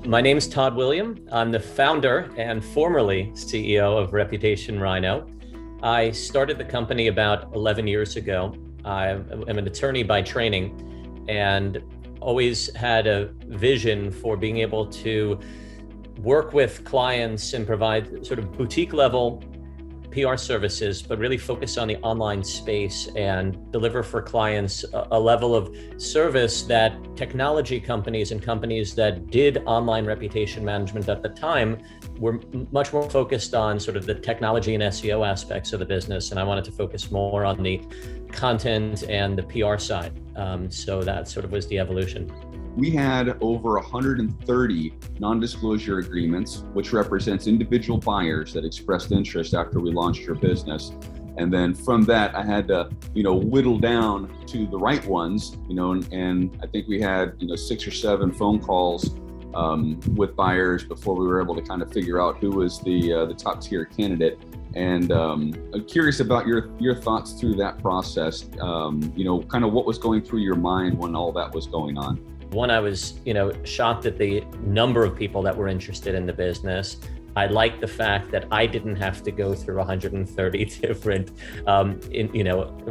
My name's Todd William. I'm the founder and formerly CEO of Reputation Rhino. I started the company about 11 years ago. I'm an attorney by training and always had a vision for being able to work with clients and provide sort of boutique level PR services, but really focus on the online space and deliver for clients a level of service that technology companies and companies that did online reputation management at the time were much more focused on sort of the technology and SEO aspects of the business. And I wanted to focus more on the content and the PR side. So that sort of was the evolution. We had over 130 non-disclosure agreements, which represents individual buyers that expressed interest after we launched your business. And then from that, I had to, whittle down to the right ones, and I think we had, 6 or 7 phone calls with buyers before we were able to kind of figure out who was the top tier candidate. And I'm curious about your thoughts through that process, kind of what was going through your mind when all that was going on. One, I was, shocked at the number of people that were interested in the business. I liked the fact that I didn't have to go through 130 different,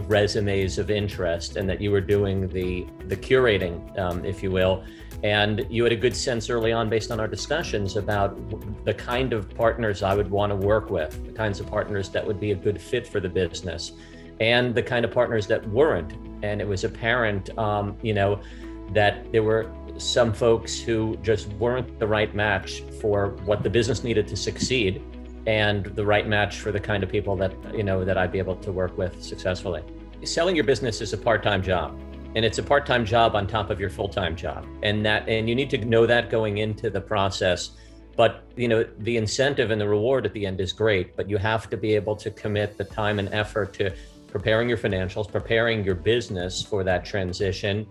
resumes of interest, and that you were doing the curating, if you will. And you had a good sense early on, based on our discussions, about the kind of partners I would want to work with, the kinds of partners that would be a good fit for the business, and the kind of partners that weren't. And it was apparent, that there were some folks who just weren't the right match for what the business needed to succeed, and the right match for the kind of people that, that I'd be able to work with successfully. Selling your business is a part-time job, and it's a part-time job on top of your full-time job. And you need to know that going into the process. But, the incentive and the reward at the end is great, but you have to be able to commit the time and effort to preparing your financials, preparing your business for that transition,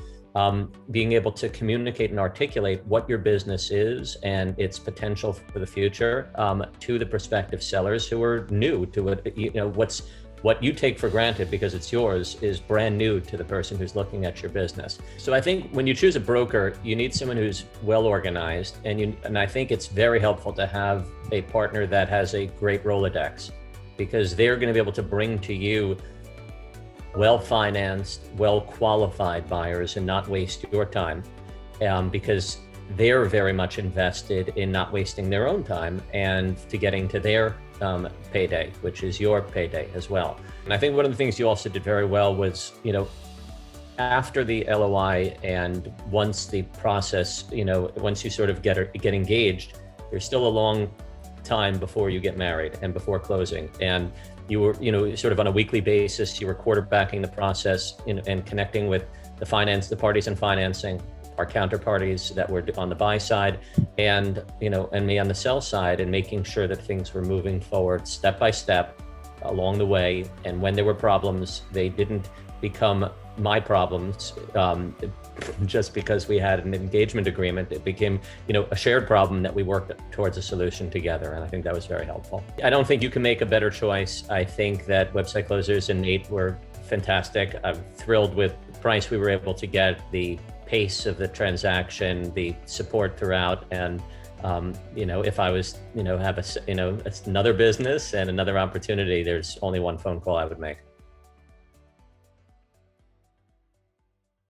being able to communicate and articulate what your business is and its potential for the future to the prospective sellers who are new to it. What you take for granted because it's yours is brand new to the person who's looking at your business. So I think when you choose a broker, you need someone who's well organized, and I think it's very helpful to have a partner that has a great Rolodex, because they're going to be able to bring to you well-financed, well-qualified buyers and not waste your time, because they're very much invested in not wasting their own time and to getting to their payday, which is your payday as well. And I think one of the things you also did very well was, after the LOI and once the process, once you sort of get engaged, there's still a long time before you get married and before closing. And you were, sort of on a weekly basis, you were quarterbacking the process and connecting with the parties in financing, our counterparties that were on the buy side, and me on the sell side, and making sure that things were moving forward step by step along the way. And when there were problems, they didn't become my problems just because we had an engagement agreement. It became, a shared problem that we worked towards a solution together. And I think that was very helpful. I don't think you can make a better choice. I think that Website Closers and Nate were fantastic. I'm thrilled with the price we were able to get, the pace of the transaction, the support throughout. And if I was, have another business and another opportunity, there's only one phone call I would make.